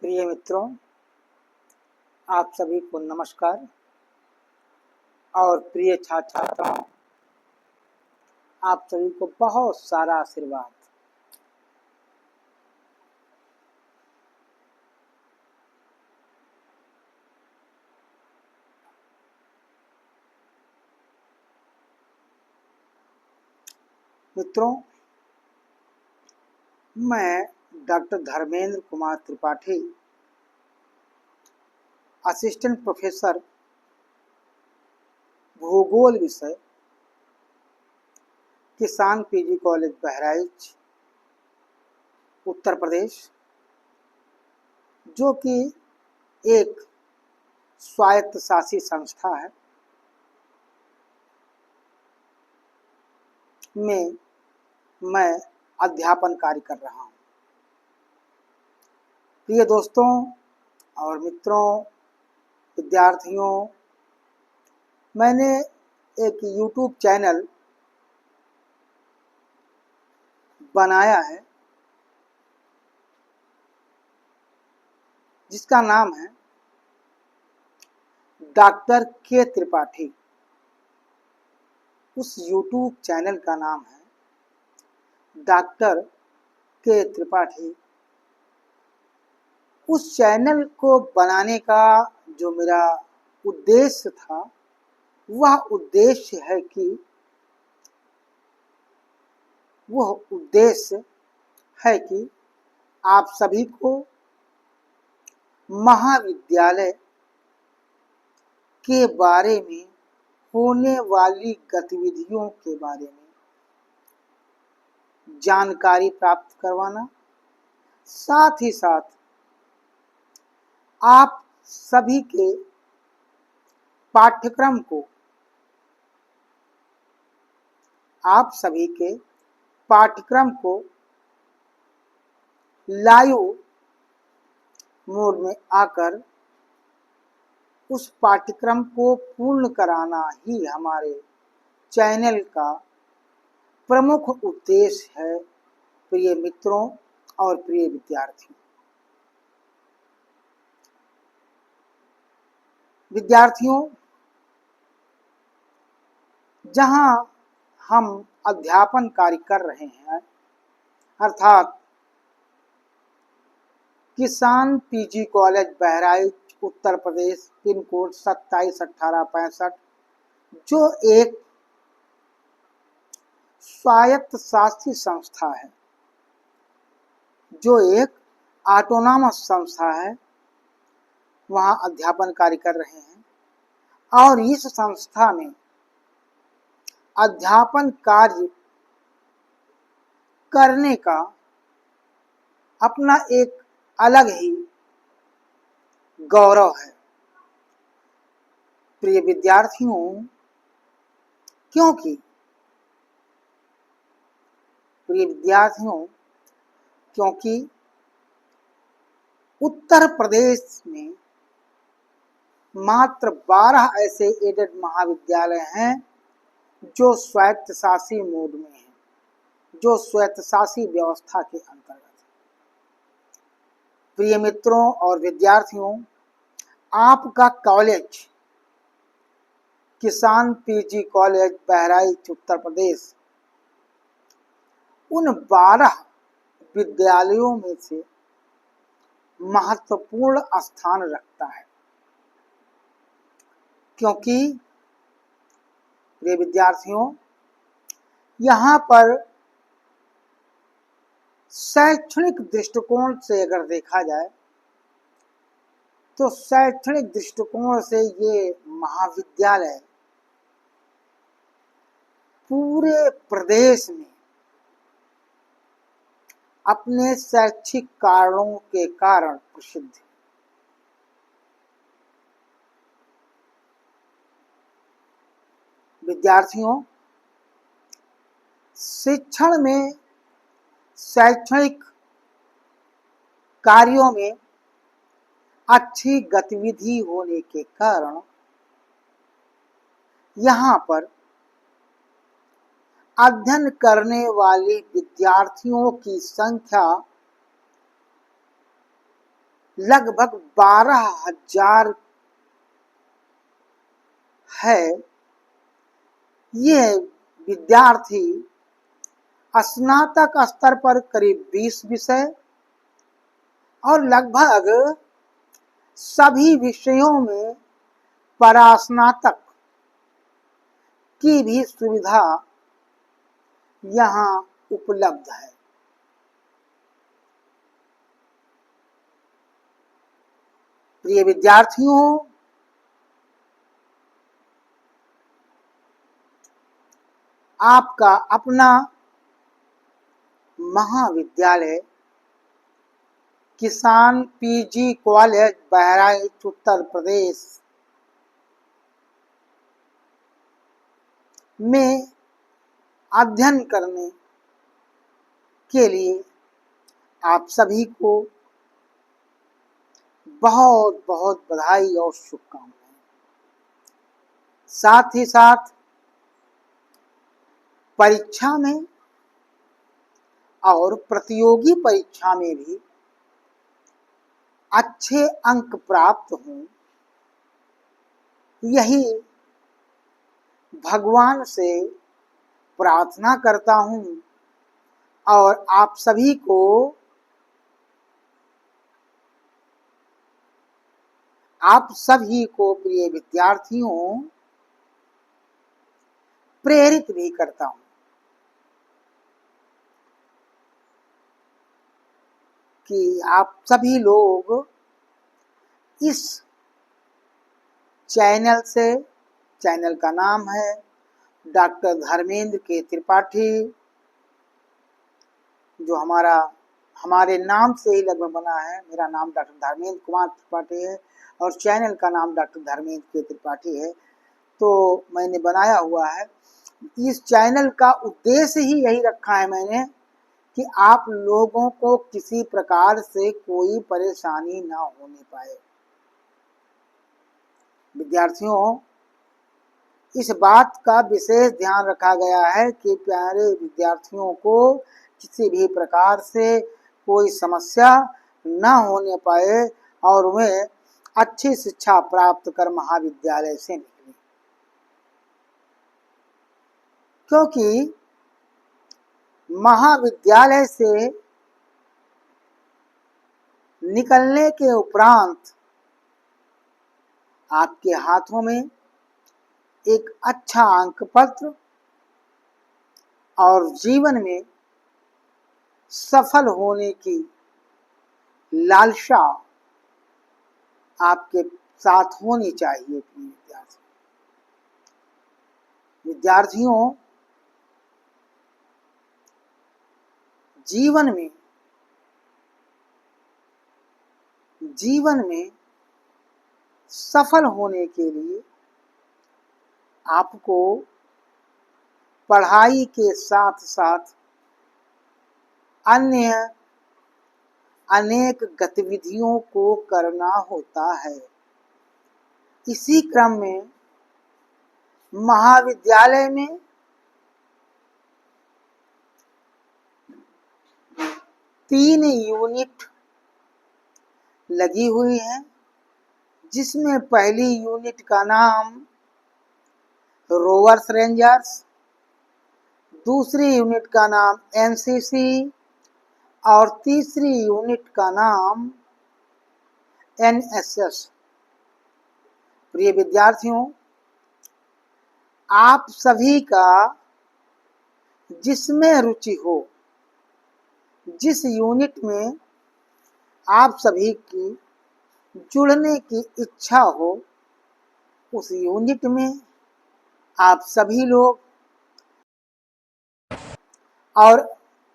प्रिय मित्रों, आप सभी को नमस्कार और प्रिय छात्र छात्राओं, आप सभी को बहुत सारा आशीर्वाद। मित्रों, मैं doctor Dharmendra Kumar Tripathi, assistant professor भूगोल विषय, किसान पीजी कॉलेज बहराइच, उत्तर प्रदेश, जो कि एक स्वायत्तशासी संस्था है, में मैं अध्यापन कार्य कर रहा हूँ। प्रिय दोस्तों और मित्रों, विद्यार्थियों, मैंने एक YouTube चैनल बनाया है जिसका नाम है डॉक्टर के त्रिपाठी। उस YouTube चैनल का नाम है डॉक्टर के त्रिपाठी। उस चैनल को बनाने का जो मेरा उद्देश्य था, वह उद्देश्य है कि आप सभी को महाविद्यालय के बारे में होने वाली गतिविधियों के बारे में जानकारी प्राप्त करवाना, साथ ही साथ आप सभी के पाठ्यक्रम को लाइव मोड में आकर उस पाठ्यक्रम को पूर्ण कराना ही हमारे चैनल का प्रमुख उद्देश्य है। प्रिय मित्रों और प्रिय विद्यार्थियों, जहां हम अध्यापन कार्य कर रहे हैं, अर्थात किसान PG college Bahraich, Uttar Pradesh, pin code 271865, जो एक स्वायत्तशासी संस्था है, जो एक ऑटोनॉमस संस्था है, वहां अध्यापन कार्य कर रहे हैं। और इस संस्था में अध्यापन कार्य करने का अपना एक अलग ही गौरव है। प्रिय विद्यार्थियों, क्योंकि उत्तर प्रदेश में मात्र 12 ऐसे एडेड महाविद्यालय हैं जो स्वायत्तशासी मोड में हैं, जो स्वायत्तशासी व्यवस्था के अंतर्गत है। प्रिय मित्रों और विद्यार्थियों, आपका कॉलेज किसान पीजी कॉलेज बहराइच, उत्तर प्रदेश, उन 12 विद्यालयों में से महत्वपूर्ण स्थान रखता है, क्योंकि प्रिय विद्यार्थियों, यहाँ पर शैक्षणिक दृष्टिकोण से अगर देखा जाए तो शैक्षणिक दृष्टिकोण से ये महाविद्यालय पूरे प्रदेश में अपने शैक्षिक कारणों के कारण प्रसिद्ध है। विद्यार्थियों, शिक्षण में शैक्षणिक कार्यों में अच्छी गतिविधि होने के कारण यहाँ पर अध्ययन करने वाले विद्यार्थियों की संख्या लगभग 12,000 है। ये विद्यार्थी स्नातक स्तर पर करीब 20 विषय और लगभग सभी विषयों में परास्नातक की भी सुविधा यहाँ उपलब्ध है। प्रिय विद्यार्थियों, आपका अपना महाविद्यालय किसान पीजी कॉलेज बहराइच उत्तर प्रदेश में अध्ययन करने के लिए आप सभी को बहुत बहुत बधाई और शुभकामनाएं। साथ ही साथ परीक्षा में और प्रतियोगी परीक्षा में भी अच्छे अंक प्राप्त हों, यही भगवान से प्रार्थना करता हूँ। और आप सभी को प्रिय विद्यार्थियों प्रेरित भी करता हूँ कि आप सभी लोग इस चैनल का नाम है डॉक्टर धर्मेंद्र के त्रिपाठी, जो हमारे नाम से ही लगभग बना है। मेरा नाम डॉक्टर धर्मेंद्र कुमार त्रिपाठी है और चैनल का नाम डॉक्टर धर्मेंद्र के त्रिपाठी है। तो मैंने बनाया हुआ है। इस चैनल का उद्देश्य ही यही रखा है मैंने कि आप लोगों को किसी प्रकार से कोई परेशानी ना होने पाए। विद्यार्थियों, इस बात का विशेष ध्यान रखा गया है कि प्यारे विद्यार्थियों को किसी भी प्रकार से कोई समस्या न होने पाए और वे अच्छी शिक्षा प्राप्त कर महाविद्यालय से निकले। क्योंकि महाविद्यालय से निकलने के उपरांत आपके हाथों में एक अच्छा अंक पत्र और जीवन में सफल होने की लालसा आपके साथ होनी चाहिए। विद्यार्थियों, जीवन में सफल होने के लिए आपको पढ़ाई के साथ साथ अन्य अनेक गतिविधियों को करना होता है। इसी क्रम में महाविद्यालय में 3 यूनिट लगी हुई है, जिसमें पहली यूनिट का नाम रोवर्स रेंजर्स, दूसरी यूनिट का नाम एनसीसी और तीसरी यूनिट का नाम एनएसएस। प्रिय विद्यार्थियों, आप सभी का जिसमें रुचि हो, जिस यूनिट में आप सभी की जुड़ने की इच्छा हो, उस यूनिट में आप सभी लोग और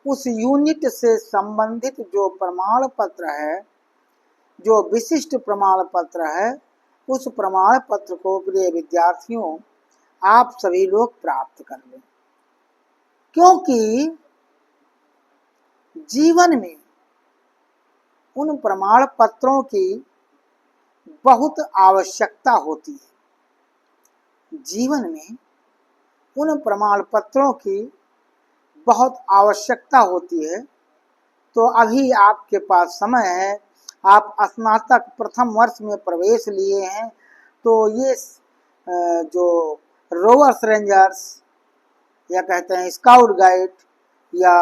उस यूनिट से संबंधित जो प्रमाण पत्र है, जो विशिष्ट प्रमाण पत्र है, उस प्रमाण पत्र को प्रिय विद्यार्थियों आप सभी लोग प्राप्त कर लें। क्योंकि जीवन में उन प्रमाण पत्रों की बहुत आवश्यकता होती है। जीवन में उन प्रमाण पत्रों की बहुत आवश्यकता होती है। तो अभी आपके पास समय है आप स्नातक प्रथम वर्ष में प्रवेश लिए हैं, तो ये जो रोवर्स रेंजर्स या कहते हैं स्काउट गाइड या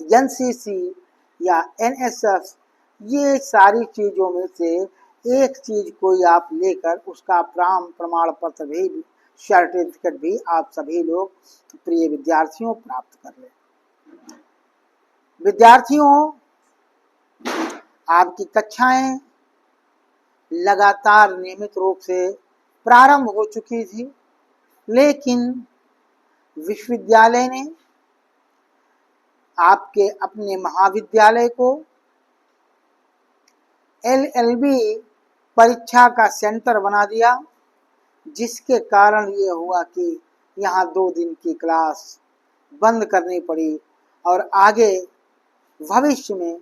एनसीसी या एनएसएस, ये सारी चीज़ों में से एक चीज़ कोई आप लेकर उसका प्रमाण पत्र भी, सर्टिफिकेट भी आप सभी लोग प्रिय विद्यार्थियों प्राप्त कर लें। विद्यार्थियों, आपकी कक्षाएं लगातार नियमित रूप से प्रारंभ हो चुकी थी, लेकिन विश्वविद्यालय ने आपके अपने महाविद्यालय को एलएलबी परीक्षा का सेंटर बना दिया, जिसके कारण ये हुआ कि यहाँ 2 दिन की क्लास बंद करनी पड़ी और आगे भविष्य में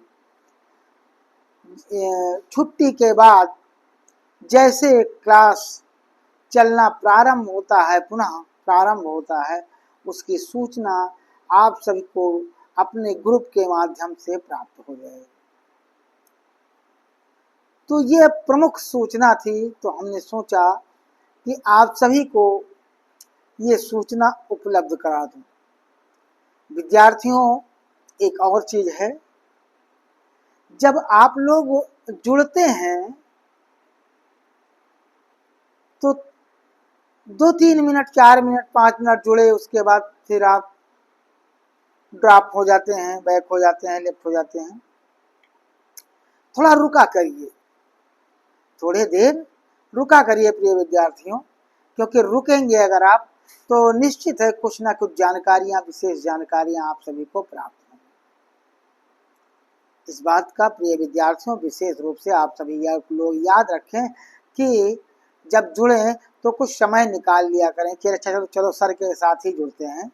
छुट्टी के बाद जैसे क्लास चलना प्रारंभ होता है, पुनः प्रारंभ होता है, उसकी सूचना आप सभी को अपने ग्रुप के माध्यम से प्राप्त हो जाएगी। तो ये प्रमुख सूचना थी, तो हमने सोचा कि आप सभी को ये सूचना उपलब्ध करा दूं। विद्यार्थियों, एक और चीज है, जब आप लोग जुड़ते हैं तो 2-3 मिनट, 4 मिनट, 5 मिनट जुड़े, उसके बाद फिर आप ड्रॉप हो जाते हैं, बैक हो जाते हैं, लेफ्ट हो जाते हैं। थोड़ा रुका करिए, थोड़े देर रुका करिए प्रिय विद्यार्थियों, क्योंकि रुकेंगे अगर आप तो निश्चित है कुछ ना कुछ जानकारियां, विशेष जानकारियां आप सभी को प्राप्त होंगी। इस बात का प्रिय विद्यार्थियों विशेष रूप से आप सभी लोग याद रखें कि जब जुड़ें तो कुछ समय निकाल लिया करें कि अच्छा चलो सर के साथ ही जुड़ते हैं,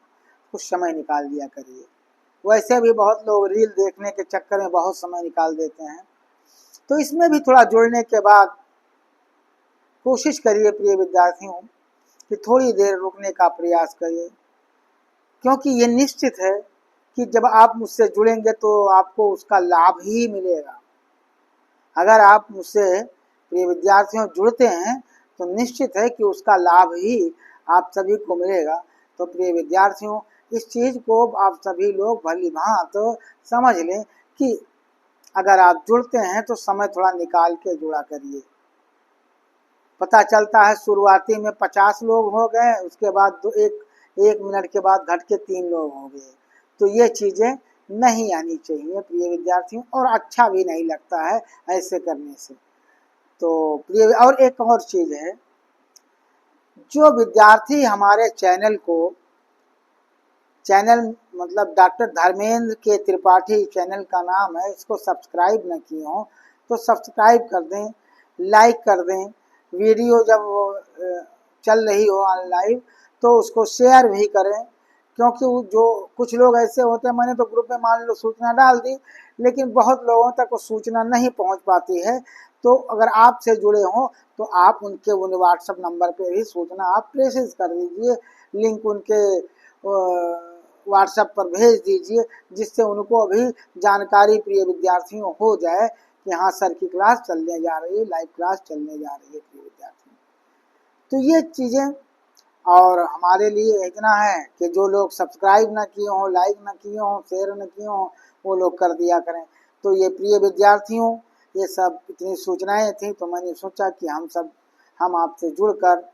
कुछ समय निकाल लिया करिए। वैसे भी बहुत लोग रील देखने के चक्कर में बहुत समय निकाल देते हैं, तो इसमें भी थोड़ा जुड़ने के बाद कोशिश करिए प्रिय विद्यार्थियों कि थोड़ी देर रुकने का प्रयास करिए, क्योंकि ये निश्चित है कि जब आप मुझसे जुड़ेंगे तो आपको उसका लाभ ही मिलेगा। अगर आप मुझसे प्रिय विद्यार्थियों जुड़ते हैं तो निश्चित है कि उसका लाभ ही आप सभी को मिलेगा। तो प्रिय विद्यार्थियों, इस चीज़ को आप सभी लोग भली भांति समझ लें कि अगर आप जुड़ते हैं तो समय थोड़ा निकाल के जुड़ा करिए। पता चलता है शुरुआती में 50 लोग हो गए, उसके बाद एक मिनट के बाद घट के 3 लोग हो गए, तो ये चीज़ें नहीं आनी चाहिए प्रिय विद्यार्थियों, और अच्छा भी नहीं लगता है ऐसे करने से। तो प्रिय, और एक और चीज़ है, जो विद्यार्थी हमारे चैनल मतलब डॉक्टर धर्मेंद्र के त्रिपाठी चैनल का नाम है, इसको सब्सक्राइब न किए हों तो सब्सक्राइब कर दें, लाइक कर दें, वीडियो जब चल रही हो ऑनलाइन तो उसको शेयर भी करें, क्योंकि जो कुछ लोग ऐसे होते हैं, मैंने तो ग्रुप में मान लो सूचना डाल दी, लेकिन बहुत लोगों तक वो सूचना नहीं पहुंच पाती है। तो अगर आपसे जुड़े हों तो आप उनके व्हाट्सएप नंबर पे भी सूचना आप प्रेषित कर दीजिए, लिंक उनके व्हाट्सएप पर भेज दीजिए, जिससे उनको अभी जानकारी प्रिय विद्यार्थियों हो जाए कि हाँ सर की क्लास चलने जा रही है, लाइव क्लास चलने जा रही है प्रिय विद्यार्थियों। तो ये चीज़ें, और हमारे लिए इतना है कि जो लोग सब्सक्राइब ना किए हों, लाइक ना किए हों, शेयर ना किए हों, वो लोग कर दिया करें। तो ये प्रिय विद्यार्थियों, ये सब इतनी सूचनाएं थी, तो मैंने सोचा कि हम आपसे जुड़कर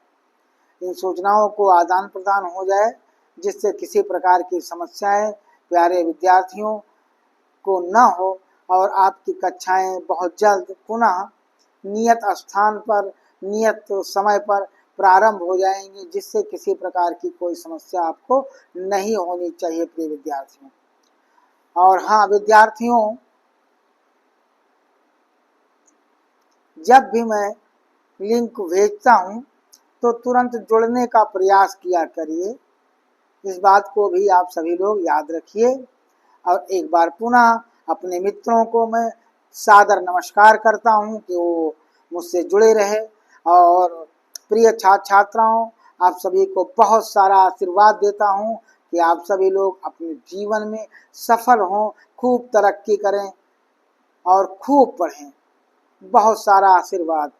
इन सूचनाओं को आदान प्रदान हो जाए, जिससे किसी प्रकार की समस्याएं प्यारे विद्यार्थियों को न हो, और आपकी कक्षाएं बहुत जल्द पुनः नियत स्थान पर, नियत समय पर प्रारंभ हो जाएंगी, जिससे किसी प्रकार की कोई समस्या आपको नहीं होनी चाहिए प्रिय विद्यार्थियों। और हाँ विद्यार्थियों, जब भी मैं लिंक भेजता हूँ तो तुरंत जुड़ने का प्रयास किया करिए, इस बात को भी आप सभी लोग याद रखिए। और एक बार पुनः अपने मित्रों को मैं सादर नमस्कार करता हूँ कि वो मुझसे जुड़े रहे, और प्रिय छात्र छात्राओं, आप सभी को बहुत सारा आशीर्वाद देता हूँ कि आप सभी लोग अपने जीवन में सफल हों, खूब तरक्की करें और खूब पढ़ें। बहुत सारा आशीर्वाद।